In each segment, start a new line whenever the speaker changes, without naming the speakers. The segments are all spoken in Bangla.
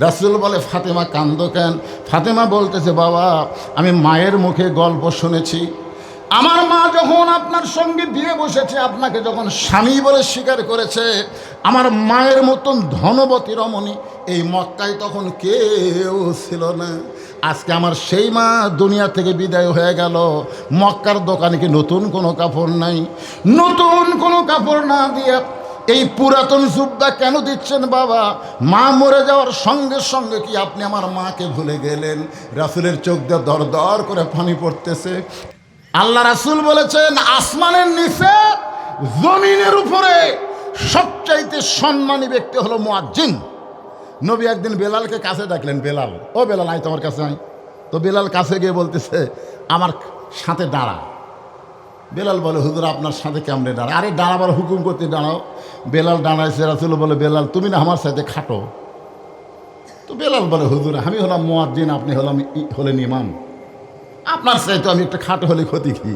রাসূল বলে, ফাতেমা কান্দো কেন? ফাতেমা বলতেছে, বাবা আমি মায়ের মুখে গল্প শুনেছি, আমার মা যখন আপনার সঙ্গে বিয়ে বসেছে, আপনাকে যখন স্বামী বলে স্বীকার করেছে, আমার মায়ের মতন ধনবতী রমণী এই মক্কায় তখন কেউ ছিল না। আজকে আমার সেই মা দুনিয়া থেকে বিদায় হয়ে গেল, মক্কার দোকানে কি নতুন কোনো কাপড় নাই? নতুন কোনো কাপড় না দিয়ে এই পুরাতন জুব্বা কেন দিচ্ছেন বাবা? মা মরে যাওয়ার সঙ্গে সঙ্গে কি আপনি আমার মাকে ভুলে গেলেন? রাসূলের চোখ দিয়ে দর দর করে পানি পড়তেছে। আল্লাহ রাসূল বলেছেন, আসমানের নিচে জমিনের উপরে সবচাইতে সম্মানী ব্যক্তি হলো মুয়াজ্জিন। নবী একদিন বেলালকে কাছে ডাকলেন, বেলাল, ও বেলাল আয় তোমার কাছে আয়। তো বেলাল কাছে গিয়ে বলতেছে, আমার সাথে দাঁড়া। বেলাল বলে, হুজুর আপনার সাথে কেমনে দাঁড়া? আরে দাঁড়াবার হুকুম করতে দাঁড়াও। বেলাল দাঁড়াইছে। রাসূল বলে, বেলাল তুমি না আমার সাথে খাটো? তো বেলাল বলে, হুজুর আমি হলাম মুয়াজ্জিন, আপনি হলেন ইমাম, আপনার চাইতে আমি একটা খাটো হলে ক্ষতি কি?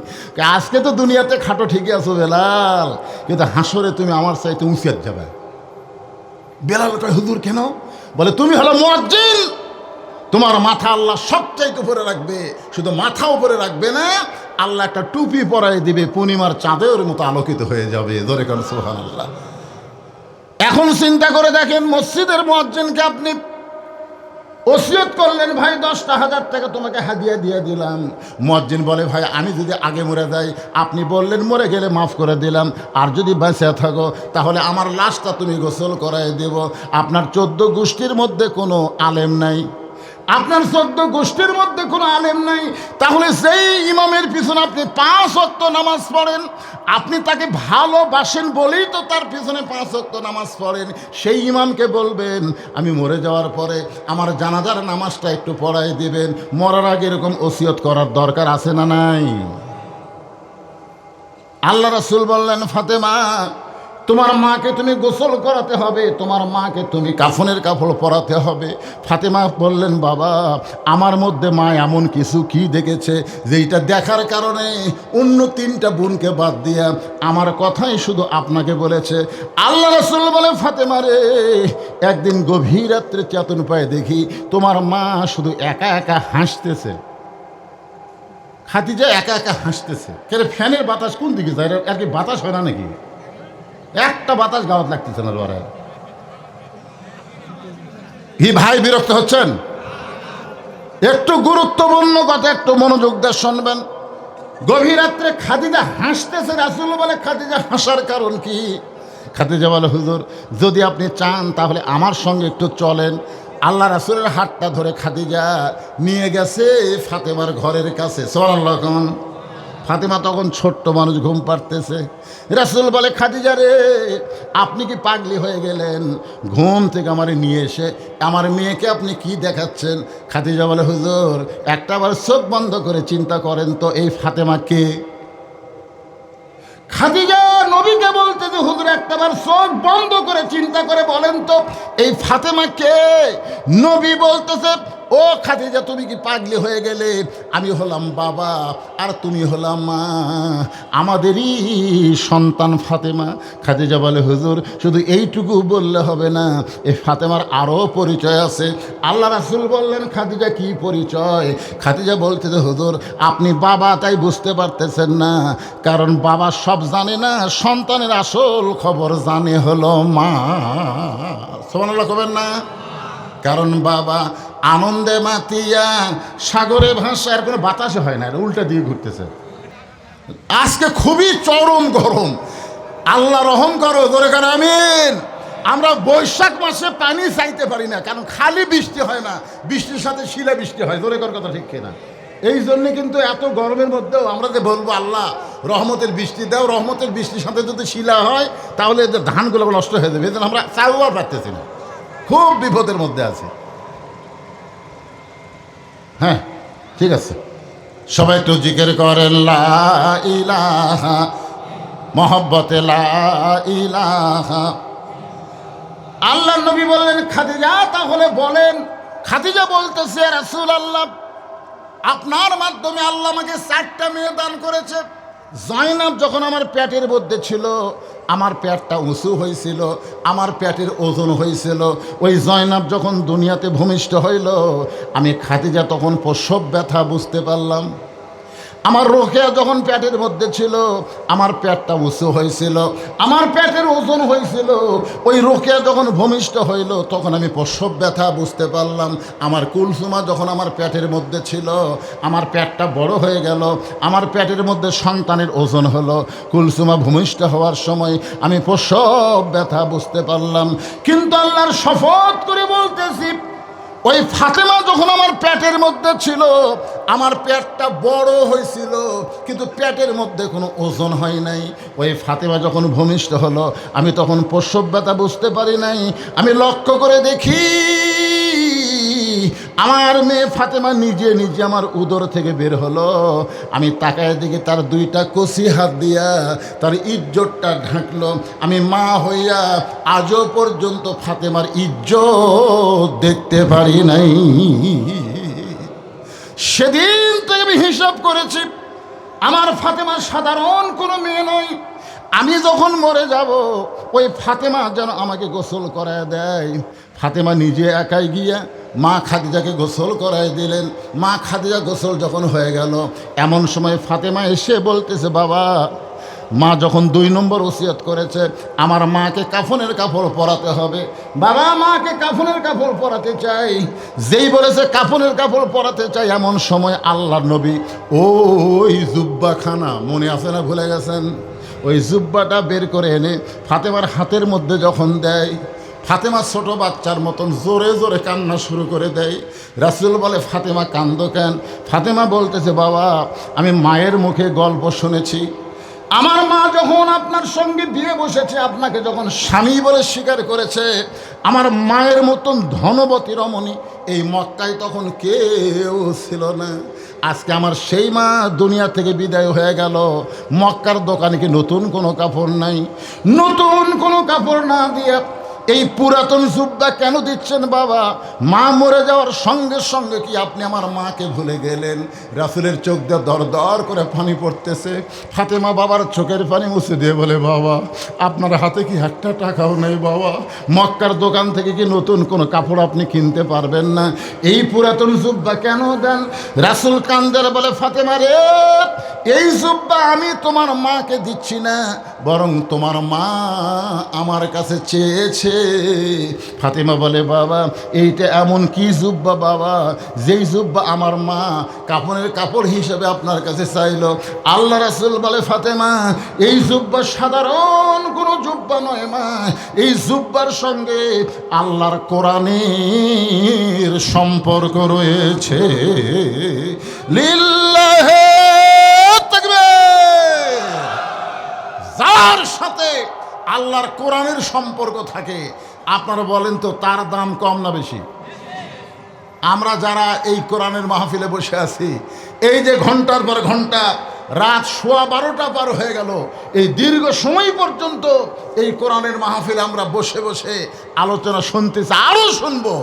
আজকে তো দুনিয়াতে খাটো ঠিকই আছো বেলাল, কিন্তু হাসরে তুমি আমার চাইতে উঁচিয়ে যাবে। বেলাল কয়, হুজুর কেন? বলে, তুমি হলো মুয়াজ্জিন, তোমার মাথা আল্লাহ সবচাইতে উপরে রাখবে। শুধু মাথা উপরে রাখবে না, আল্লাহ একটা টুপি পরাই দিবে, পূর্ণিমার চাঁদের মতো আলোকিত হয়ে যাবে। জোরে কারণ সুবহানাল্লাহ। এখন চিন্তা করে দেখেন, মসজিদের মুয়াজ্জিনকে আপনি ওসিয়ত করলেন, ভাই 10,000 টাকা তোমাকে হাদিয়া দিয়ে দিলাম। মুয়াজ্জিন বলে, ভাই আমি যদি আগে মরে যাই, আপনি বললেন মরে গেলে মাফ করে দিলাম, আর যদি বেঁচে থাকো তাহলে আমার লাশটা তুমি গোসল করাই দেব। আপনার 14 গোষ্ঠীর মধ্যে কোনো আলেম নাই, আপনার 14 গোষ্ঠীর মধ্যে কোনো আলেম নাই, তাহলে সেই ইমামের পিছনে আপনি 5 ওয়াক্ত নামাজ পড়েন, আপনি তাকে ভালোবাসেন বলেই তো তার পিছনে 5 ওয়াক্ত নামাজ পড়েন। সেই ইমামকে বলবেন, আমি মরে যাওয়ার পরে আমার জানাজার নামাজটা একটু পড়াই দিবেন। মরার আগে এরকম ওসিয়ত করার দরকার আছে না নাই? আল্লাহ রাসূল বললেন, ফাতেমা তোমার মাকে তুমি গোসল করাতে হবে, তোমার মাকে তুমি কাফনের কাপড় পরাতে হবে। ফাতেমা বললেন, বাবা আমার মধ্যে মা এমন কিছু কি দেখেছে যেইটা দেখার কারণে অন্য 3টা বোনকে বাদ দিয়া আমার কথাই শুধু আপনাকে বলেছে। আল্লাহ রাসূল বলে, ফাতেমা রে, একদিন গভীর রাত্রে চেতন পায়ে দেখি তোমার মা শুধু একা একা হাসতেছে। খাদিজা একা একা হাসতেছে। কেন? ফ্যানের বাতাস কোন দিকে যায়? আর কি বাতাস হয় না নাকি? একটা বাতাস গাওয়াত লাগতেছে না। লড়াই কি ভাই বিরক্ত হচ্ছেন? একটু গুরুত্বপূর্ণ কথা, একটু মনোযোগ দিয়ে শুনবেন। গভীর রাত্রে খাদিজা হাসতেছে। রাসূল বলে, খাদিজা হাসার কারণ কি? খাদিজা বলে, হুজুর যদি আপনি চান তাহলে আমার সঙ্গে একটু চলেন। আল্লাহ রাসূলের হাতটা ধরে খাদিজা নিয়ে গেছে ফাতেমার ঘরের কাছে। সুবহানাল্লাহ। ফাতেমা তখন ছোট্ট মানুষ, ঘুম পাড়তেছে। রাসূল বলে, খাদিজা রে, আপনি কি পাগলি হয়ে গেলেন? ঘুম থেকে আমারে নিয়ে এসে আমার মেয়েকে আপনি কি দেখাচ্ছেন? খাদিজা বলে, হুজুর একটাবার চোখ বন্ধ করে চিন্তা করেন তো, এই ফাতেমা কে? খাদিজা নবীকে বলতে যে, হুজুর একটাবার চোখ বন্ধ করে চিন্তা করে বলেন তো এই ফাতেমা কে? নবী বলতেছে, ও খাদিজা তুমি কি পাগলি হয়ে গেলে? আমি হলাম বাবা আর তুমি হলাম মা, আমাদেরই সন্তান ফাতেমা। খাদিজা বলে, হুজুর শুধু এইটুকু বললে হবে না, এই ফাতেমার আরও পরিচয় আছে। আল্লাহ রাসূল বললেন, খাদিজা কি পরিচয়? খাদিজা বলতেছে, হুজুর আপনি বাবা তাই বুঝতে পারতেছেন না, কারণ বাবা সব জানে না, সন্তানের আসল খবর জানে হলো মা। সুবহানাল্লাহ কবেন না? কারণ বাবা আনন্দে মাতিয়া সাগরে ভাষার কোনো বাতাসে হয় না, উল্টা দিয়ে ঘুরতেছে। আজকে খুবই চরম গরম। আল্লাহ রহম করো, জোরে কারণ আমিন। আমরা বৈশাখ মাসে পানি চাইতে পারি না, কারণ খালি বৃষ্টি হয় না, বৃষ্টির সাথে শিলা বৃষ্টি হয়। জোরে কর কথা ঠিক কিনা? এই জন্যে কিন্তু এত গরমের মধ্যেও আমরা যে বলবো আল্লাহ রহমতের বৃষ্টি দাও, রহমতের বৃষ্টির সাথে যদি শিলা হয় তাহলে এদের ধানগুলো নষ্ট হয়ে যাবে। এই জন্য আমরা চাইও পারতেছি না, খুব বিপদের মধ্যে আছে। হ্যাঁ ঠিক আছে, সবাই একটু জিকির করেন লা ইলাহা, মহব্বতে লা ইলাহা। আল্লাহ নবী বললেন, খাদিজা তাহলে বলেন। খাদিজা বলতেছে, রাসূলুল্লাহ আপনার মাধ্যমে আল্লাহ আমাকে 4টা মেয়ে দান করেছে। জয়নাব যখন আমার পেটের মধ্যে ছিল আমার পেটটা উঁচু হয়েছিল, আমার পেটের ওজন হয়েছিল। ওই জয়নাব যখন দুনিয়াতে ভূমিষ্ঠ হইল, আমি খাদিজা তখন প্রসব ব্যথা বুঝতে পারলাম। আমার রোকেয়া যখন পেটের মধ্যে ছিল, আমার পেটটা উঁচু হয়েছিল, আমার পেটের ওজন হয়েছিল। ওই রোকেয়া যখন ভূমিষ্ঠ হইল, তখন আমি প্রসব ব্যথা বুঝতে পারলাম। আমার কুলসুমা যখন আমার পেটের মধ্যে ছিল, আমার পেটটা বড় হয়ে গেল, আমার পেটের মধ্যে সন্তানের ওজন হলো। কুলসুমা ভূমিষ্ঠ হওয়ার সময় আমি প্রসব ব্যথা বুঝতে পারলাম। কিন্তু আল্লাহর শপথ করে বলতেছি, ওই ফাতেমা যখন আমার পেটের মধ্যে ছিল, আমার পেটটা বড় হয়েছিল, কিন্তু পেটের মধ্যে কোনো ওজন হয় নাই। ওই ফাতেমা যখন ভূমিষ্ঠ হলো, আমি তখন প্রসব ব্যথা বুঝতে পারি নাই। আমি লক্ষ্য করে দেখি, আমার মেয়ে ফাতেমা নিজে নিজে আমার উদর থেকে বের হলো। আমি তাকায় দেখি তার দুইটা কচি হাত দিয়া তার ইজ্জতটা ঢাকলো। আমি মা হইয়া আজও পর্যন্ত ফাতেমার ইজ্জত দেখতে পারি নাই। সেদিন থেকে আমি হিসাব করেছি, আমার ফাতেমা সাধারণ কোনো মেয়ে নয়। আমি যখন মরে যাব, ওই ফাতেমা যেন আমাকে গোসল করায় দেয়। ফাতেমা নিজে একাই গিয়া মা খাদিজাকে গোসল করায় দিলেন। মা খাদিজা গোসল যখন হয়ে গেল, এমন সময় ফাতেমা এসে বলতেছে, বাবা, মা যখন 2 নম্বর ওসিয়ত করেছে, আমার মাকে কাফনের কাপড় পরাতে হবে। বাবা, মাকে কাফনের কাপড় পরাতে চাই। যেই বলেছে কাফনের কাপড় পরাতে চাই, এমন সময় আল্লাহর নবী ওই জুব্বাখানা, মনে আছে না, ভুলে গেছেন? ওই জুব্বাটা বের করে এনে ফাতেমার হাতের মধ্যে যখন দেয়, ফাতেমা ছোট বাচ্চার মতন জোরে জোরে কান্না শুরু করে দেয়। রাসূল বলে, ফাতেমা কান্দো কেন? ফাতেমা বলতেছে, বাবা, আমি মায়ের মুখে গল্প শুনেছি। আমার মা যখন আপনার সঙ্গে বিয়ে বসেছে, আপনাকে যখন স্বামী বলে স্বীকার করেছে, আমার মায়ের মতন ধনবতী রমণী এই মক্কায় তখন কেউ ছিল না। আজকে আমার সেই মা দুনিয়া থেকে বিদায় হয়ে গেল। মক্কার দোকানে কি নতুন কোনো কাপড় নাই? নতুন কোনো কাপড় না দিয়ে এই পুরাতন জুব্বা কেন দিচ্ছেন বাবা? মা মরে যাওয়ার সঙ্গে সঙ্গে কি আপনি আমার মাকে ভুলে গেলেন? রাসূলের চোখ দিয়ে দর দর করে পানি পড়তেছে। ফাতেমা বাবার চোখের পানি মুছে দিয়ে বলে, বাবা, আপনার হাতে কি একটা টাকাও নেই বাবা? মক্কার দোকান থেকে কি নতুন কোনো কাপড় আপনি কিনতে পারবেন না? এই পুরাতন জুব্বা কেন দেন? রাসূল কান্দের বলে, ফাতেমা রে, এই জুব্বা আমি তোমার মাকে দিচ্ছি না, বরং তোমার মা আমার কাছে চেয়েছে। ফাতেমা বলে, বাবা, এইটা এমন কি জুব্বা বাবা, যেই জুব্বা আমার মা কাফনের কাপড় হিসেবে আপনার কাছে চাইল? আল্লাহ রাসূল বলে, ফাতেমা, এই জুব্বা সাধারণ কোনো জুব্বা নয় মা, এই জুব্বার সঙ্গে আল্লাহর কোরআনের সম্পর্ক রয়েছে। লিল্লাহি তাকবীর। যার সাথে আল্লাহর কোরআনের সম্পর্ক থাকে, আপনারা বলেন তো তার দাম কম না বেশি? আমরা যারা এই কোরআনের মাহফিলে বসে আছি, এই যে ঘন্টার পর ঘন্টা, রাত 12:15 পার হয়ে গেল, এই দীর্ঘ সময় পর্যন্ত এই কোরআনের মাহফিলে আমরা বসে বসে আলোচনা শুনতেছি, আরও শুনবো।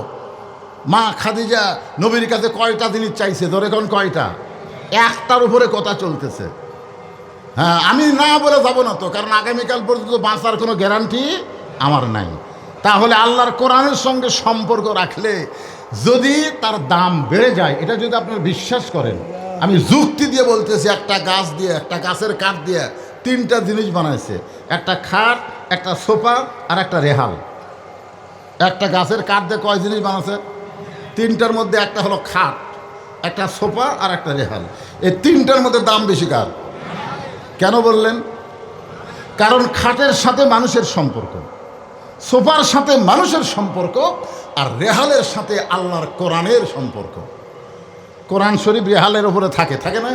মা খাদিজা নবীর কাছে কয়টা জিনিস চাইছে? ধরে কোন কয়টা? একটার উপরে কথা চলতেছে। হ্যাঁ, আমি না বলে যাব না তো, কারণ আগামীকাল পর্যন্ত বাঁচার কোনো গ্যারান্টি আমার নাই। তাহলে আল্লাহর কোরআনের সঙ্গে সম্পর্ক রাখলে যদি তার দাম বেড়ে যায়, এটা যদি আপনারা বিশ্বাস করেন, আমি যুক্তি দিয়ে বলতেছি, একটা গাছ দিয়ে, একটা গাছের কাঠ দিয়ে 3টা জিনিস বানাইছে, একটা খাট, একটা সোফা আর একটা রেহাল। একটা গাছের কাঠ দিয়ে কয় জিনিস বানাচ্ছে? 3টার মধ্যে একটা হলো খাট, একটা সোফা আর একটা রেহাল। এই 3টার মধ্যে দাম বেশি কার? কেন বললেন? কারণ খাটের সাথে মানুষের সম্পর্ক, সোফার সাথে মানুষের সম্পর্ক, আর রেহালের সাথে আল্লাহর কোরআনের সম্পর্ক। কোরআন শরীফ রেহালের উপরে থাকে, থাকে না?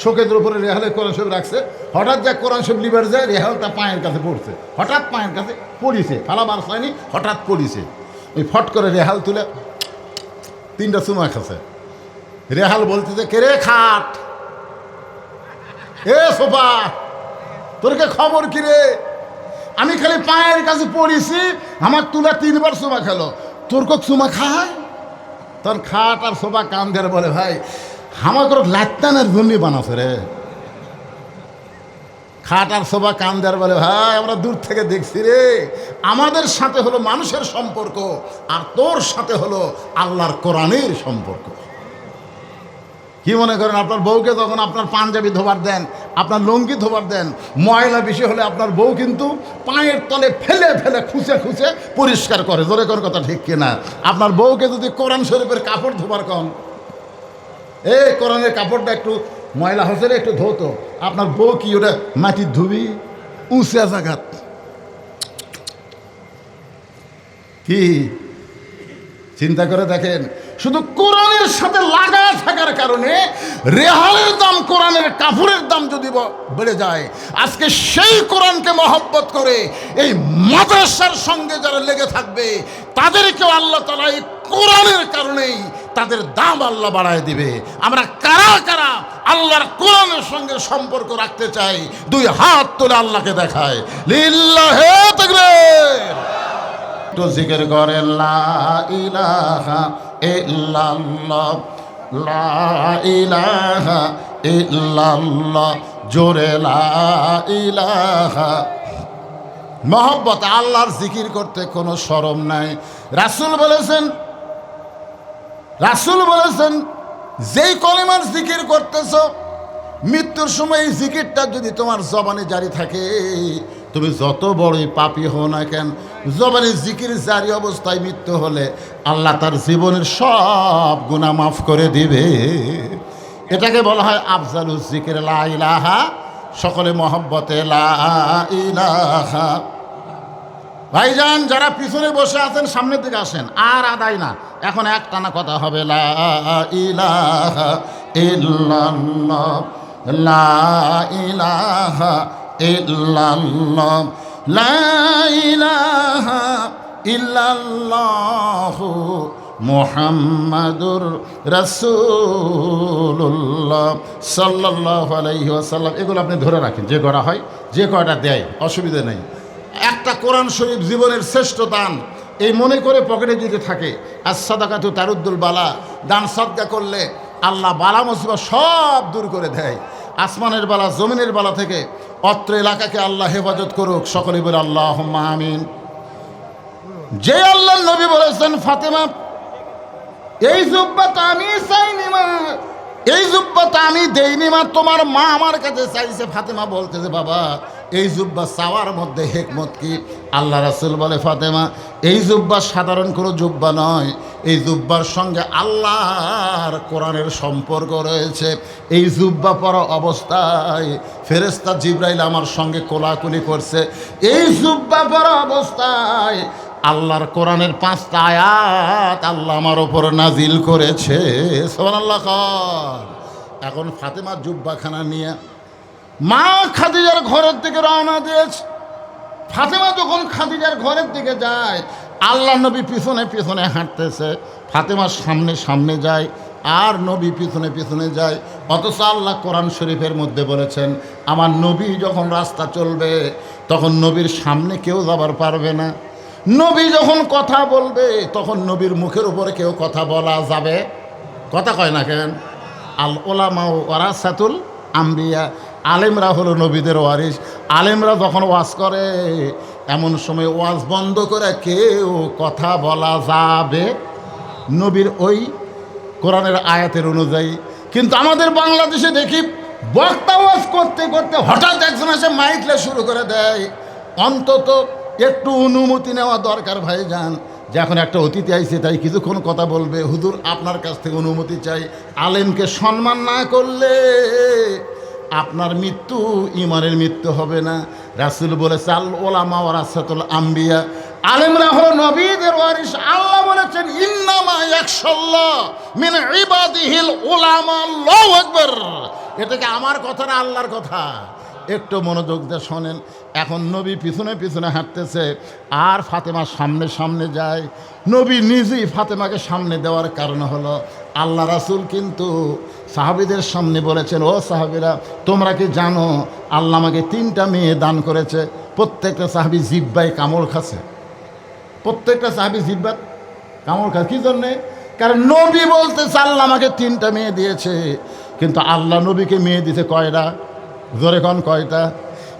শোকেদের উপরে রেহালের কোরআন শরীফ রাখছে। হঠাৎ যা কোরআন শরীফ লিবার যায়, রেহালটা পায়ের কাছে পড়ছে, হঠাৎ পায়ের কাছে পড়িছে, ফালা বারসায়নি, হঠাৎ পড়িছে। ওই ফট করে রেহাল তুলে 3টা চুমা খাচ্ছে। রেহাল বলতেছে, কে রে খাট, এ সোফা, তোরকে খবর কি রে? আমি খালি পায়ের কাছে পড়িছি, আমার তুলা 3বার চুমা খেলো, তোর কক চুমা খায়? তখন খাট আর সোফা কান ধরে বলে, ভাই, আমার লাত্তানের জন্য বানাছে রে। খাট আর সোফা কান দেওয়ার বলে ভাই আমরা দূর থেকে দেখছি রে, আমাদের সাথে হলো মানুষের সম্পর্ক আর তোর সাথে হলো আল্লাহর কোরআনের সম্পর্ক। কি মনে করেন আপনার বউকে যখন আপনার পাঞ্জাবি ধোবার দেন, আপনার লুঙ্গি ধোবার দেন, ময়লা বেশি হলে আপনার বউ কিন্তু পায়ের তলে ফেলে ফেলে খুঁচে খুঁচে পরিষ্কার করে, জোরে কোন কথা ঠিক কিনা? আপনার বউকে যদি কোরআন শরীফের কাপড় ধোবার কন, এই কোরআনের কাপড়টা একটু ময়লা হচ্ছে একটু ধোতো, আপনার বউ কি ওটা মাটির ধুবি উঁচা জাগাত? কি চিন্তা করে দেখেন, শুধু কোরআনের সাথে লাগা থাকার কারণে রেহালের দাম, কোরআনের কাপড়ের দাম যদি বেড়ে যায়, আজকে সেই কোরআনকে মহব্বত করে এই মাদ্রাসার সঙ্গে যারা লেগে থাকবে তাদেরকেও আল্লাহ তাআলা এই কোরআনের কারণেই তাদের দাম আল্লাহ বাড়ায় দিবে। আমরা কারা কারা আল্লাহর কোরআনের সঙ্গে সম্পর্ক রাখতে চাই, দুই হাত তুলে আল্লাহকে দেখায় লিল্লাহে তাকবীর। তো জিকির করে লা ইলাহা ইল্লাল্লাহ, লা ইলাহা ইল্লাল্লাহ, জোরে লা ইলাহা। মহব্বত আল্লাহর জিকির করতে কোনো শরম নাই। রাসূল বলেছেন যেই কলেমার জিকির করতেছ, মৃত্যুর সময় এই জিকিরটা যদি তোমার জবানে জারি থাকে, তুমি যত বড়ই পাপী হও না কেন, জবানে জিকির জারি অবস্থায় মৃত্যু হলে আল্লাহ তার জীবনের সব গুনাহ মাফ করে দিবে। এটাকে বলা হয় আফজালুজ জিকির লা ইলাহা। সকলে মহব্বতে লা ইলাহা। ভাইজান যারা পিছনে বসে আছেন সামনের দিকে আসেন, আর আদায় না, এখন একটানা কথা হবে লা ইলাহা ইল্লাল্লাহ, লা ইলাহা ইল্লাল্লাহ, লা ইলাহা ইল্লাল্লাহু মুহাম্মাদুর রাসূলুল্লাহ সাল্লাল্লাহু আলাইহি ওয়াসাল্লাম। এগুলো আপনি ধরে রাখেন, যে করা হয়, যে কয়টা দেয় অসুবিধা নেই। একটা কোরআন শরীফ জীবনের শ্রেষ্ঠ দান, এই মনে করে পকেটে যদি থাকে। আর সাদাকাতু তারুদ্দুল বালা, দান সাদকা করলে আল্লাহ বালা মুসিবত সব দূর করে দেয়। আসমানের বালা, জমিনের বালা থেকে অত্র এলাকাকে আল্লাহ হেফাজত করুক। সকলে বলে আল্লাহুম্মা আমিন। যে আল্লাহর নবী বলেছেন ফাতেমা, এই জুব্বাটা আমি চাইনি মা, এই জুব্বাটা আমি দেইনি মা, তোমার মা আমার কাছে চাইছে। ফাতেমা বলতেছে বাবা এই জুব্বা চাওয়ার মধ্যে হিকমত কি? আল্লাহ রাসূল বলে ফাতেমা এই জুব্বা সাধারণ কোনো জুব্বা নয়, এই জুব্বার সঙ্গে আল্লাহর কোরআনের সম্পর্ক রয়েছে। এই জুব্বা পরা অবস্থায় ফেরেশতা জিবরাইল আমার সঙ্গে কোলাকুলি করছে। এই জুব্বা পরা অবস্থায় আল্লাহর কোরআনের 5টা আয়াত আল্লাহ আমার ওপর নাজিল করেছে। সুবহানাল্লাহ। এখন ফাতেমা জুব্বাখানা নিয়ে মা খাদিজার ঘরের দিকে রওনা দিয়েছে। ফাতেমা যখন খাদিজার ঘরের দিকে যায়, আল্লাহ নবী পিছনে পিছনে হাঁটতেছে, ফাতেমার সামনে সামনে যায় আর নবী পিছনে পিছনে যায়। অথচ আল্লাহ কোরআন শরীফের মধ্যে বলেছেন আমার নবী যখন রাস্তা চলবে তখন নবীর সামনে কেউ যাবার পারবে না। নবী যখন কথা বলবে তখন নবীর মুখের উপরে কেউ কথা বলা যাবে? কথা কয় না কেন? আল উলামা ওয়ারাসাতুল আম্বিয়া, আলেমরা হলো নবীদের ওয়ারিস। আলেমরা যখন ওয়াজ করে এমন সময় ওয়াজ বন্ধ করে কেউ কথা বলা যাবে নবীর ওই কোরআনের আয়াতের অনুযায়ী। কিন্তু আমাদের বাংলাদেশে দেখি বক্তা ওয়াজ করতে করতে হঠাৎ একজন এসে মাইকলে শুরু করে দেয়। অন্তত একটু অনুমতি নেওয়া দরকার ভাইজান, যে এখন একটা অতিথি আইছে তাই কিছুক্ষণ কথা বলবে, হুজুর আপনার কাছ থেকে অনুমতি চাই। আলেমকে সম্মান না করলে আপনার মৃত্যু ইমানের মৃত্যু হবে না। রাসূল বলেছে আল উলামা ওয়ারাসাতুল আম্বিয়া, আলেমরা হলো নবীদের ওয়ারিস। আল্লাহ বলেছেন ইন্নামা ইয়াখশাল্লাহ মিন ইবাদিহিল উলামা। আল্লাহু আকবার। এটাকে আমার কথা না আল্লাহর কথা, একটু মনোযোগ দিয়ে শোনেন। এখন নবী পিছনে পিছনে হাঁটতেছে আর ফাতেমা সামনে সামনে যায়। নবী নিজেই ফাতেমাকে সামনে দেওয়ার কারণ হলো আল্লাহ রাসূল কিন্তু সাহাবীদের সামনে বলেছেন ও সাহাবীরা তোমরা কি জানো আল্লাহ আমাকে 3টা মেয়ে দান করেছে। প্রত্যেকটা সাহাবী জিহ্বায় কামড় খাচ্ছে, প্রত্যেকটা সাহাবী জিহ্বায় কামড় খাচ্ছে। কী জন্যে? কারণ নবী বলতেছে আল্লাহ আমাকে 3টা মেয়ে দিয়েছে, কিন্তু আল্লাহ নবীকে মেয়ে দিতে কয়টা? জোরে কোন কয়টা?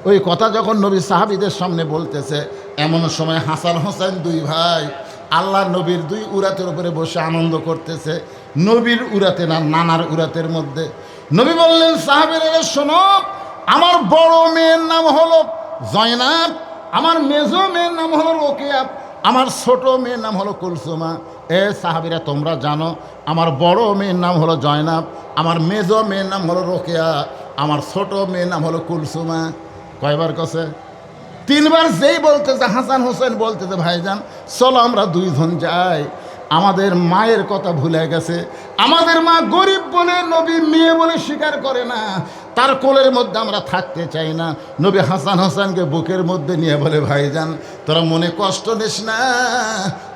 ওই কথা যখন নবী সাহাবীদের সামনে বলতেছে, এমন সময় হাসান হোসেন দুই ভাই আল্লাহ নবীর দুই উরাতের উপরে বসে আনন্দ করতেছে। নবীর উরাতে না, নানার উরাতের মধ্যে। নবী বললেন, সাহাবীরা শোনো, আমার বড় মেয়ের নাম হলো জয়নাব, আমার মেজো মেয়ের নাম হলো রোকেয়া, আমার ছোট মেয়ের নাম হলো কুলসুমা। এ সাহাবীরা তোমরা জানো, আমার বড় মেয়ের নাম হলো জয়নাব, আমার মেজো মেয়ের নাম হলো রোকেয়া, আমার ছোট মেয়ের নাম হলো কুলসুমা। কয়বার কছে? তিনবার। যেই বলতেছে হাসান হোসেন বলতেছে, ভাইজান চলো আমরা দুইজন যাই। আমাদের মায়ের কথা ভুলে গেছে। আমাদের মা গরিব বলে নবী মেয়ে বলে স্বীকার করে না, তার কোলের মধ্যে আমরা থাকতে চাই না। নবী হাসান হোসেনকে বুকের মধ্যে নিয়ে বলে, ভাইজান তোরা মনে কষ্ট নিস না,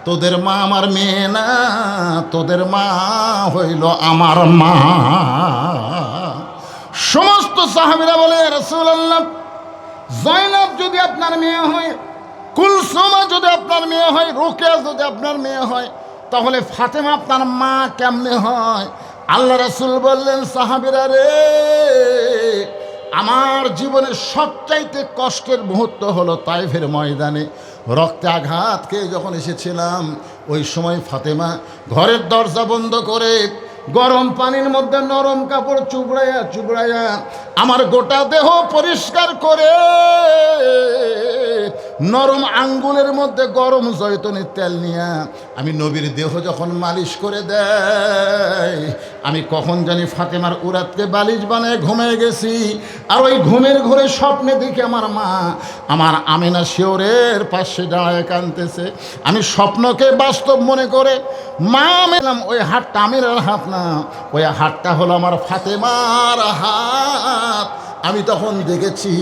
তোদের মা আমার মেয়ে না, তোদের মা হইল আমার মা। সমস্ত সাহাবীরা বলে, রাসূলুল্লাহ জয়নাব যদি আপনার মেয়ে হয়, কুলসুমা যদি আপনার মেয়ে হয়, রোকেয়া যদি আপনার মেয়ে হয়, তাহলে ফাতেমা আপনার মা কেমনে হয়? আল্লাহ রাসূল বললেন, সাহাবীরা রে, আমার জীবনের সবচাইতে কষ্টের মুহূর্ত হলো তাইফের ময়দানে রক্তে আঘাত খেয়ে যখন এসেছিলাম। ওই সময় ফাতেমা ঘরের দরজা বন্ধ করে গরম পানির মধ্যে নরম কাপড় চুবড়াইয়া চুবড়াইয়া আমার গোটা দেহ পরিষ্কার করে নরম আঙ্গুলের মধ্যে গরম জয়তুনের তেল নিয়ে আমি নবীর দেহ যখন মালিশ করে দেয়, আমি কখন জানি ফাতেমার উরাতকে বালিশ বানায় ঘুমিয়ে গেছি। আর ওই ঘুমের ঘরে স্বপ্নে দেখি আমার মা আমার আমেনা শিওরের পাশে দাঁড়ায় কাঁদতেছে। আমি স্বপ্নকে বাস্তব মনে করে মা মেলাম, ওই হাতটা আমিরের হাত না, ওই হাতটা হলো আমার ফাতেমার হাত। আমি তখন দেখেছি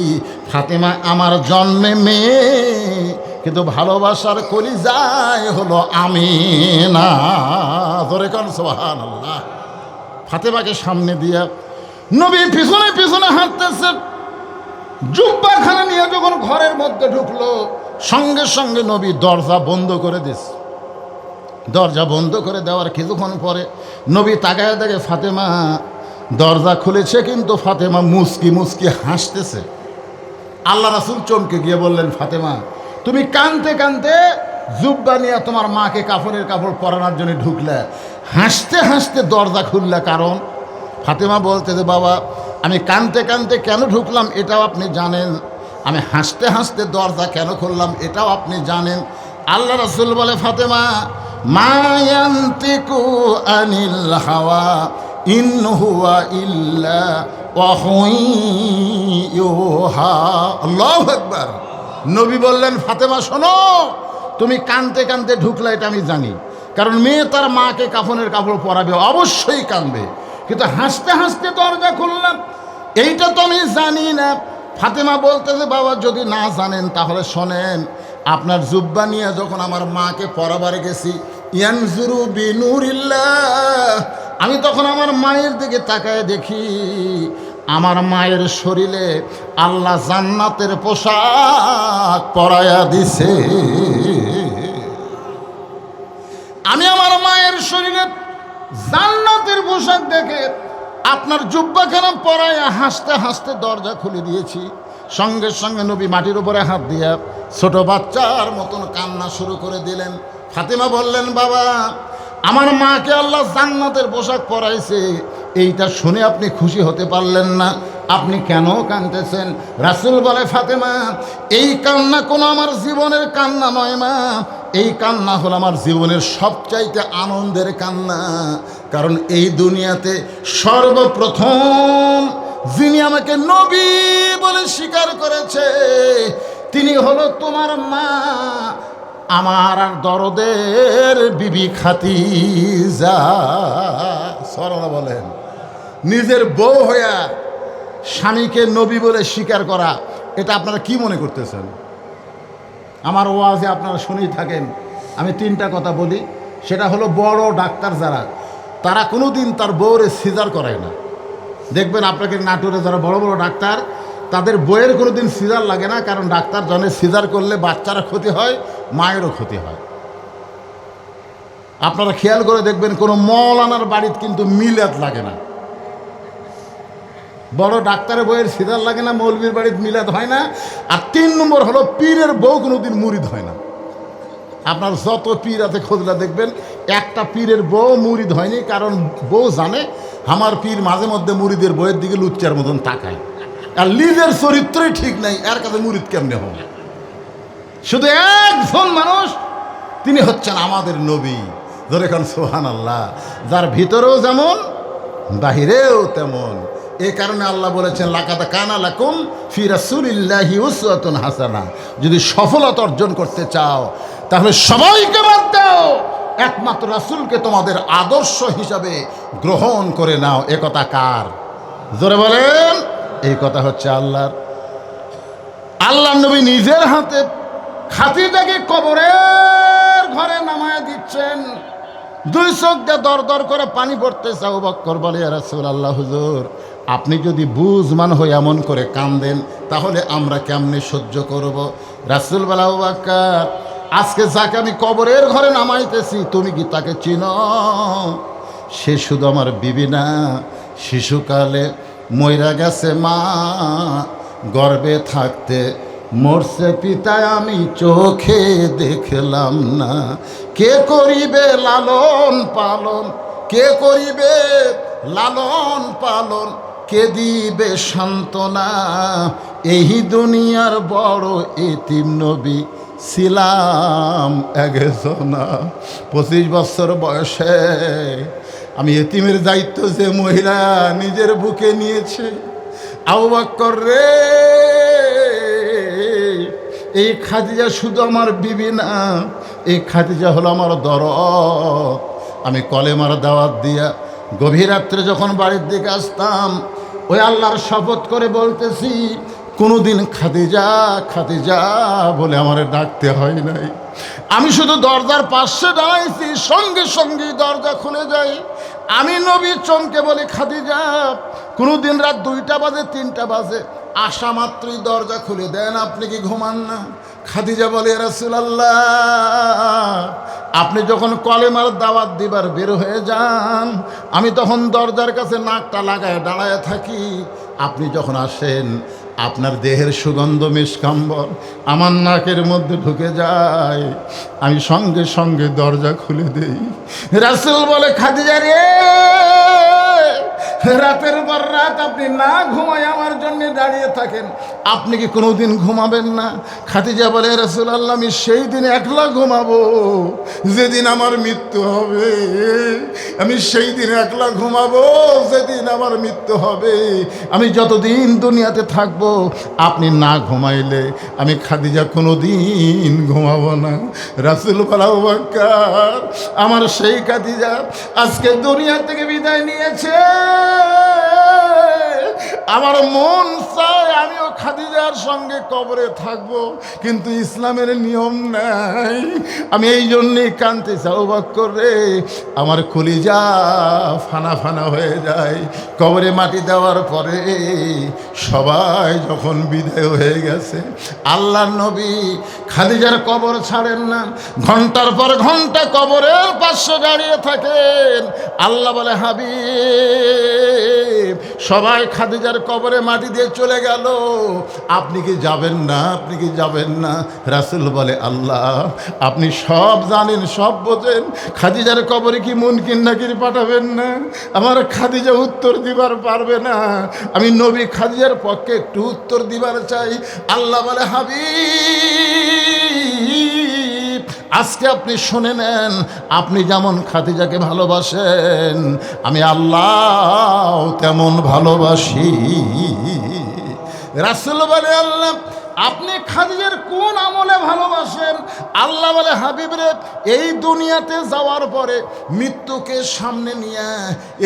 ফাতেমা আমার জন্মে মেয়ে, কিন্তু ভালোবাসার কলিজায় হলো আমিনা। ধরে কারণ সুবহানাল্লাহ। ফাতেমাকে সামনে দিয়া নবী পিছনে পিছনে হাঁটতেছে। জুব্বাখানা নিয়ে যখন ঘরের মধ্যে ঢুকলো, সঙ্গে সঙ্গে নবী দরজা বন্ধ করে দিছে। দরজা বন্ধ করে দেওয়ার কিছুক্ষণ পরে নবী তাকায় দেখে ফাতেমা দরজা খুলেছে, কিন্তু ফাতেমা মুস্কি মুস্কি হাসতেছে। আল্লাহ রাসূল চমকে গিয়ে বললেন, ফাতেমা তুমি কাঁদতে কাঁদতে জুব্বা নিয়ে তোমার মাকে কাফনের কাপড় পরানোর জন্য ঢুকলে, হাসতে হাসতে দরজা খুললে কারণ? ফাতেমা বলতে যে, বাবা আমি কাঁদতে কাঁদতে কেন ঢুকলাম এটাও আপনি জানেন, আমি হাসতে হাসতে দরজা কেন খুললাম এটাও আপনি জানেন। আল্লাহ রাসূল বলে, ফাতেমা মা ইয়ানতিকু আনিল হাওয়া ইন হুয়া ইল্লা ওয়াহুন ইউহা। আল্লাহু আকবার। নবী বললেন, ফাতেমা শোনো, তুমি কাঁদতে কাঁদতে ঢুকলে এটা আমি জানি, কারণ মেয়ে তার মাকে কাফনের কাপড় পরাবে, অবশ্যই কাঁদবে, কিন্তু হাসতে হাসতে দরজা খুললাম এইটা তো আমি জানি না। ফাতেমা বলতেছে, বাবা যদি না জানেন তাহলে শোনেন, আপনার জুব্বা নিয়ে যখন আমার মাকে পরাবার গেছি, ইয়ানজুরু বিনুরিল্লাহ, আমি তখন আমার মায়ের দিকে তাকায় দেখি আমার মায়ের শরীরে আল্লাহ জান্নাতের পোশাক পরায়া দিছে। আমি আমার মায়ের শরীরে জান্নাতের পোশাক দেখে আপনার জুব্বাখানা পরায়া হাসতে হাসতে দরজা খুলে দিয়েছি। সঙ্গে সঙ্গে নবী মাটির উপরে হাত দিয়া ছোট বাচ্চার মতন কান্না শুরু করে দিলেন। ফাতেমা বললেন, বাবা আমার মাকে আল্লাহ জান্নাতের পোশাক পরাইছে, এইটা শুনে আপনি খুশি হতে পারলেন না, আপনি কেন কাঁদতেছেন? রাসূল বলে, ফাতেমা এই কান্না কোনো আমার জীবনের কান্না নয় মা, এই কান্না হলো আমার জীবনের সবচাইতে আনন্দের কান্না। কারণ এই দুনিয়াতে সর্বপ্রথম যিনি আমাকে নবী বলে স্বীকার করেছে তিনি হলো তোমার মা, আমার আর দরদের বিবি খাদিজা। সরলা বলেন, নিজের বউ হইয়া স্বামীকে নবী বলে স্বীকার করা, এটা আপনারা কি মনে করতেছেন? আমার ওয়াজে আপনারা শুনেই থাকেন, আমি তিনটা কথা বলি। সেটা হলো, বড় ডাক্তার যারা, তারা কোনো দিন তার বউরে সিজার করায় না। দেখবেন আপনাকে নাটোরে যারা বড় বড় ডাক্তার, তাদের বইয়ের কোনো দিন সিজার লাগে না, কারণ ডাক্তার জানে সিজার করলে বাচ্চারা ক্ষতি হয়, মায়েরও ক্ষতি হয়। আপনারা খেয়াল করে দেখবেন কোনো মৌলানার বাড়িতে কিন্তু মিলাদ লাগে না। বড় ডাক্তারের বইয়ের সিদার লাগে না, মৌলবীর বাড়িতে মিলাদ হয় না। আর 3 নম্বর হলো পীরের বউ কোনোদিন মুরিদ হয় না। আপনার যত পীর আছে খোঁজলা দেখবেন একটা পীরের বউ মুরিদ হয়নি, কারণ বউ জানে আমার পীর মাঝে মধ্যে মুরিদের বইয়ের দিকে লুচ্চার মতন তাকায়, আর নিজের চরিত্রই ঠিক নাই, এর কাছে মুরিদ কেমনে হবে। শুধু একজন মানুষ, তিনি হচ্ছেন আমাদের নবী, ধরে এখন সুবহানাল্লাহ, যার ভিতরেও যেমন বাহিরেও তেমন। এই কারণে আল্লাহ বলেছেন লাকাদ কানা লাকুম ফি রাসূলিল্লাহি উসওয়াতুন হাসানাহ। যদি সফলতা অর্জন করতে চাও তাহলে সবাইকে বাদ দাও, একমাত্র রাসূলকে তোমাদের আদর্শ হিসাবে গ্রহণ করে নাও। এ কথা কার? জোরে বলেন। এই কথা হচ্ছে আল্লাহর। আল্লাহ নবী নিজের হাতে খাদিজাকে কবরের ঘরে নামায় দিচ্ছেন। 2 চোখ দিয়ে দর দর করে পানি পড়তেছে। আবু বকর বলে, ইয়া রাসূলুল্লাহ, হুজুর আপনি যদি বুঝমান হয়ে এমন করে কান্দেন তাহলে আমরা কেমনে সহ্য করব? রাসূল বলে, আবু বকর, আজকে যাকে আমি কবরের ঘরে নামাইতেছি তুমি কি তাকে চিনো? সে শুধু আমার বিবি না, শিশুকালে মইরা গেছে মা, গর্ভে থাকতে মরছে পিতা, আমি চোখে দেখলাম না। কে করিবে লালন পালন, কে করিবে লালন পালন, কে দিবে সান্ত্বনা? এই দুনিয়ার বড় এতিম নবী ছিলাম একজনা। 25 বছর বয়সে আমি এতিমের দায়িত্ব যে মহিলা নিজের বুকে নিয়েছে। আবু বকর রে, এই খাদিজা শুধু আমার বিবি না, এই খাদিজা হলো আমার দরদ। আমি কলেমার দাওয়াত দিয়া গভীর রাত্রে যখন বাড়ির দিকে আসতাম, ওই আল্লাহর শপথ করে বলতেছি, কোনোদিন খাদিজা খাদিজা বলে আমার ডাকতে হয় নাই। আমি শুধু দরজার পাশে দাঁড়াইছি, সঙ্গে সঙ্গে দরজা খুলে যায়। আমি নবী চমকে বলি, খাদিজা। কোনোদিন রাত 2টা বাজে 3টা বাজে, আসা মাত্রই দরজা খুলে দেন, আপনি কি ঘুমান না? খাদিজা বলে, ইয়া রাসূলুল্লাহ, আপনি যখন কলেমার দাওয়াত দিবার বের হয়ে যান, আমি তখন দরজার কাছে নাকটা লাগায় দাঁড়ায় থাকি। আপনি যখন আসেন, আপনার দেহের সুগন্ধ মিষ্কাম্বর আমার নাকের মধ্যে ঢুকে যায়, আমি সঙ্গে সঙ্গে দরজা খুলে দেই। রাসূল বলে, খাদিজা রে, রাতের পর রাত আপনি না ঘুমায় আমার জন্য দাঁড়িয়ে থাকেন, আপনি কি কোনোদিন ঘুমাবেন না? খাদিজা বলে, রাসূলুল্লাহ, আমি সেই দিন একলা ঘুমাবো যেদিন আমার মৃত্যু হবে। আমি সেই দিন একলা ঘুমাবো যেদিন আমার মৃত্যু হবে। আমি যতদিন দুনিয়াতে থাকবো আপনি না ঘুমাইলে আমি খাদিজা কোনোদিন ঘুমাবো না। রাসূল বলে, আবু বকর, আমার সেই খাদিজা আজকে দুনিয়া থেকে বিদায় নিয়েছে। আমার মন চায় আমিও খাদিজার সঙ্গে কবরে থাকবো, কিন্তু ইসলামের নিয়ম নাই। আমি এই জন্যেই কাঁদতেছি। আবু বকর রে, আমার কলিজা ফানা ফানা হয়ে যায়। কবরে মাটি দেওয়ার পরে সবাই যখন বিদায় হয়ে গেছে, আল্লাহর নবী খাদিজার কবর ছাড়েন না। ঘন্টার পর ঘন্টা কবরের পাশে দাঁড়িয়ে থাকেন। আল্লাহ বলে, হাবিব, সবাই খাদিজার কবরে মাটি দিয়ে চলে গেল, আপনি কি যাবেন না? আপনি কি যাবেন না? রাসূল বলে, আল্লাহ, আপনি সব জানেন, সব বোঝেন, খাদিজার কবরে কি মুনকির নাকির পাঠাবেন না? আমার খাদিজা উত্তর দিবার পারবে না। আমি নবী খাদিজার পক্ষে একটু উত্তর দিবার চাই। আল্লাহ বলে, হাবিব, আজকে আপনি শুনে নেন, আপনি যেমন খাদিজাকে ভালোবাসেন আমি আল্লাহ তেমন ভালোবাসি। রাসূল বলে, আল্লাহ, আপনি খাদিজার কোন আমলে ভালোবাসেন? আল্লাহ বলে, হাবিব রে, এই দুনিয়াতে যাওয়ার পরে মৃত্যুকে সামনে নিয়ে,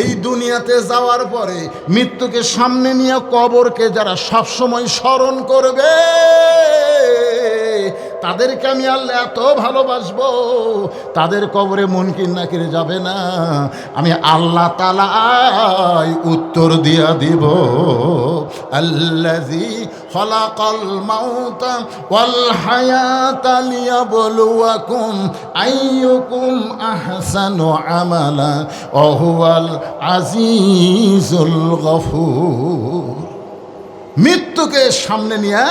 এই দুনিয়াতে যাওয়ার পরে মৃত্যুকে সামনে নিয়ে কবরকে যারা সবসময় স্মরণ করবে তাদেরকে আমি আল্লাহ এত ভালোবাসবো, তাদের কবরে মুনকির নাকির যাবে না, আমি আল্লাহ তাআলা উত্তর দিয়া দিব। আল্লাযী খালাকাল মাউতা ওয়াল হায়াতা লিয়াবলুয়াকুম আইয়ুকুম আহসানু আমালা ওয়া হুয়াল আজিজুল গফুর। মৃত্যুকে সামনে নিয়ে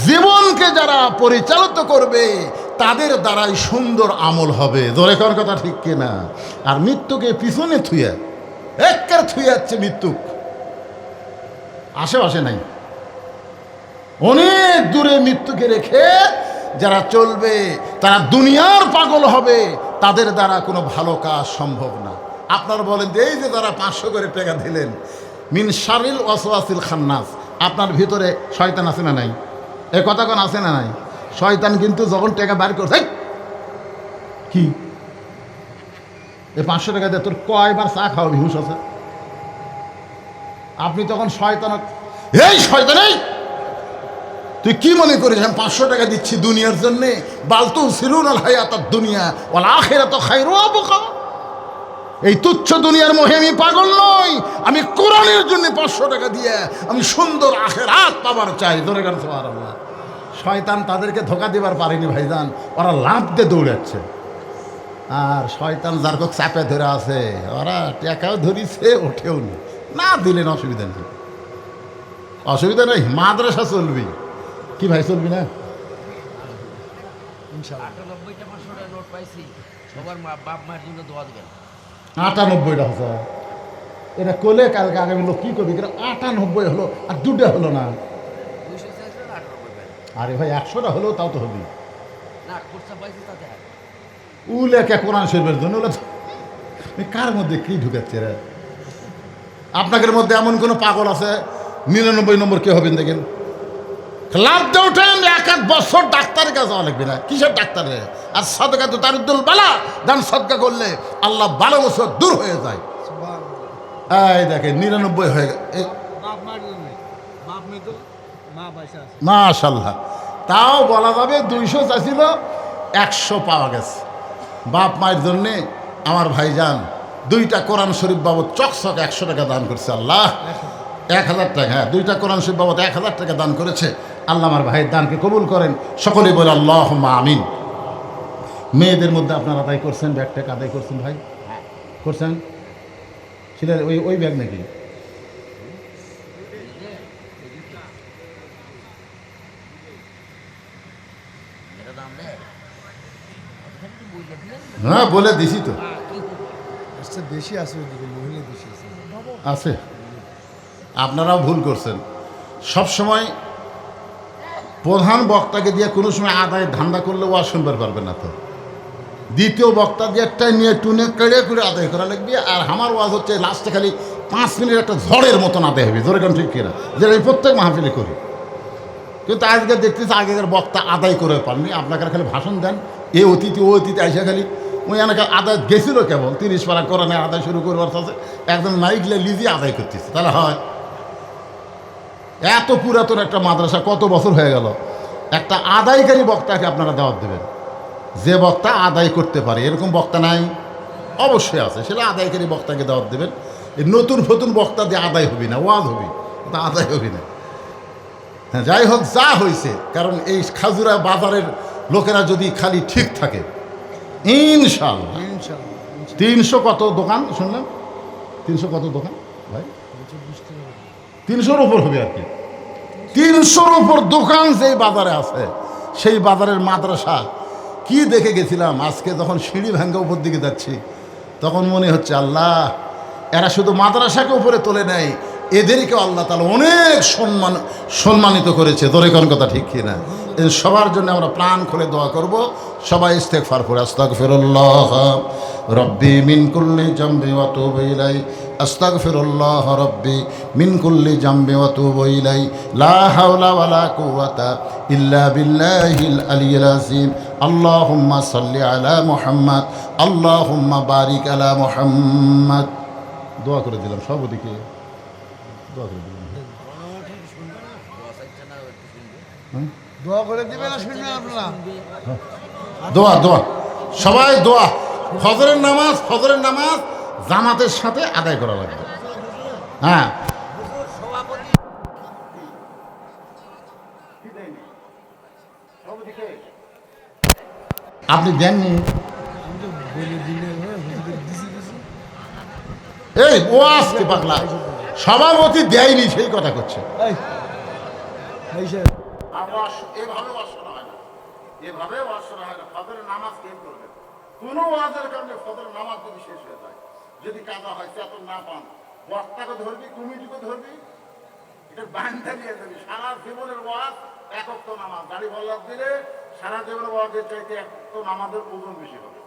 জীবনকে যারা পরিচালিত করবে তাদের দ্বারাই সুন্দর আমল হবে। জোরে কোন কথা ঠিক কিনা? আর মৃত্যুকে পিছনে থুয়ে একের থুয়ে যাচ্ছে মৃত্যু, আশেপাশে নাই, অনেক দূরে মৃত্যুকে রেখে যারা চলবে তারা দুনিয়ার পাগল হবে, তাদের দ্বারা কোনো ভালো কাজ সম্ভব না। আপনারা বলেন যে এই যে তারা 500 করে টাকা দিলেন, মিন শারিল ওয়াসওয়াসিল খান্নাস, আপনার ভিতরে শয়তান আছে না নাই? এ কথা কোন আছে না নাই? শয়তান কিন্তু যখন টাকা বার করছে, কি এই 500 টাকা দিয়ে তোর কয়বার চা খাওয়াবি হুঁশ আছে? আপনি তখন শয়তান, এই শয়তান, এই তুই কি মনে করিস আমি 500 টাকা দিচ্ছি দুনিয়ার জন্যে? বালতু সিরুনাল হায়াতাদ দুনিয়া ওয়াল আখিরাতু খায়রু ওয়া আবকা। এই তুচ্ছ দুনিয়ার মোহে আমি পাগল নই, আমি কোরআনের জন্য 500 টাকা দিয়ে আমি সুন্দর আখিরাত পাবার চাই। ধরে গেল সুবহানাল্লাহ। শয়তান তাদেরকে ধোকা দিবার পারেনি ভাইজান, ওরা লাভ দিয়ে দৌড়াচ্ছে। আর শয়তান যার কোক চাপে ধরে আছে, ওরা টাকাও ধরিছে, ওঠেও নি, না দিলেন অসুবিধা নেই, অসুবিধা নেই, মাদ্রাসা চলবি। কি ভাই চলবি না?
98টা 500 টাকা নোট পাইছি, সবার বাপ মায়ের জন্য দোয়া দিবেন।
98টা হচ্ছে এটা কোলে কালকে আগামী লোক কি করবি? 98 হলো আর 2টা হলো না।
200 চাইছিলেন 98 পাইবেন।
আরে ভাই 100টা হলেও তাও তো হবি।
না খরচা পাইছি তাতে আর।
উলেকে কোরআন শরীফের জন্য ওগুলো কার মধ্যে কি ঢুকাচ্ছে রে? আপনাদের মধ্যে এমন কোনো পাগল আছে 99 নম্বর কে হবেন দেখেন? লাভ দিয়ে উঠেন, 1 বছর ডাক্তারের কাছে যাওয়া লাগবে না। কিসের ডাক্তারে? আর সদকা তো তারুদ্দুল বালা, দান সদকা করলে আল্লাহ 12 বছর দূর হয়ে যায়। এই দেখেন 99 হয়ে গেল। মাশাআল্লাহ, তাও বলা যাবে 200 চাইছিল, 100 পাওয়া গেছে। বাপ মায়ের জন্যে আমার ভাইজান 2টা কোরআন শরীফ বাবদ চকচক 100 টাকা দান করছে। আল্লাহ 1000 টাকা, হ্যাঁ 2টা কোরআন শরীফ বাবদ 1000 টাকা দান করেছে। আল্লাহ আমার ভাইয়ের দানকে কবুল করেন, সকলেই বলে আল্লাহুম্মা আমিন। মেয়েদের মধ্যে আপনারা আদায় করছেন, ব্যাগ টাকা আদায় করছেন ভাই? করছেন? সেটা ওই ব্যাগ নাকি? হ্যাঁ বলে দিছি তো,
বেশি আছে ওইদিকে, মহিলা বেশি আছে।
আছে। আপনারাও ভুল করছেন। সব সময় প্রধান বক্তাকে দিয়ে কোনো সময় আদায় ধান্দা করলে ওয়াজ শুনবার পারবে না। তো দ্বিতীয় বক্তা দিয়ে একটাই নিয়ে টুনে কেড়ে করে আদায় করা লাগবে। আর আমার ওয়াজ হচ্ছে লাস্টে খালি 5 মিনিট একটা ঝড়ের মতন আদায় হবে। ধরে কেন ঠিক কিনা? যেটা আমি প্রত্যেক মাহফিলে করি। কিন্তু আজকে দেখতেছি আগেকার বক্তা আদায় করে পাননি, আপনাকে খালি ভাষণ দেন, এ অতিথি ও অতিথি আইসা খালি ওই এলাকা আদায় গেছিল কেবল 30 পারা কোরআনে আদায় শুরু করবার সাথে একদম মাইকলে লিজিয়ে আদায় করতেছে। তাহলে হয়? এত পুরাতন একটা মাদ্রাসা, কত বছর হয়ে গেল, একটা আদায়কারী বক্তাকে আপনারা দাওয়াত দেবেন, যে বক্তা আদায় করতে পারে। এরকম বক্তা নাই? অবশ্যই আছে, সেটা আদায়কারী বক্তাকে দাওয়াত দেবেন। এই নতুন নতুন বক্তা দিয়ে আদায় হবি না, ওয়াজ হবি, তা আদায় হবি না। হ্যাঁ যাই হোক, যা হয়েছে, কারণ এই খাজুরা বাজারের লোকেরা যদি খালি ঠিক থাকে ইনশাআল্লাহ। 300 কত দোকান শুনলাম? 300 কত দোকান ভাই? 300-র উপর হবে আর কি। 300-র উপর দোকান যেই বাজারে আছে, সেই বাজারের মাদ্রাসা কি দেখে গেছিলাম। আজকে যখন সিঁড়ি ভাঙ্গা উপর দিকে যাচ্ছি তখন মনে হচ্ছে আল্লাহ, এরা শুধু মাদ্রাসাকে উপরে তোলে নেয়, এদেরকেও আল্লাহ তাআলা অনেক সম্মানিত করেছে। ধরে কোন কথা ঠিক কিনা? সবার জন্য আমরা প্রাণ খুলে দোয়া করব। সবাই ইস্তেগফার পড়ে আস্তাগফিরুল্লাহ রব্বি মিন কুল্লি জামবি ওয়া তুবু ইলাই, আস্তাগফিরুল্লাহ রব্বি মিন কুল্লি জামবি ওয়া তুবু ইলাই, লা হাওলা ওয়ালা কুওয়াতা ইল্লা বিল্লাহিল আলিয়্যিল আযীম। আল্লাহুম্মা সাল্লি আলা মুহাম্মদ, আল্লাহুম্মা বারিক আলা মুহাম্মদ। দোয়া করে দিলাম, সবদিকে দোয়া করে দিলাম।
দোয়া করে দিবেন না শুনবেন আপনারা?
দোয়া দোয়া, সবাই দোয়া। ফজরের নামাজ জামাতের সাথে আদায় করা লাগবে। হ্যাঁ, আপনি দেননি?
আমি তো বলে দিলে হুজুরকে দিছি দিছি।
এই ও আজকে পাগলা, সভাপতি দেয়নি সেই কথা করছে।
এই এই সাহেব,
এভাবে ওয়াজ করা হয় না, এভাবে ওয়াজ করা হয় না। ফজরের নামাজ কে করবে? কোনো ওয়াজের কারণে ফজরের নামাজ যদি শেষ হয়ে যায়, যদি কাজা হয় চেতন না পান, বক্তাকে ধরবি, কমিটিকে ধরবি, এটা বান্ধা নিয়ে যাবি। সারা জীবনের ওয়াজ একক তো নামাজ, দাড়ি বল্লাভ দিলে সারা জীবনের ওয়াজের চাইতে এক তো নামাজের ওজন বেশি হবে।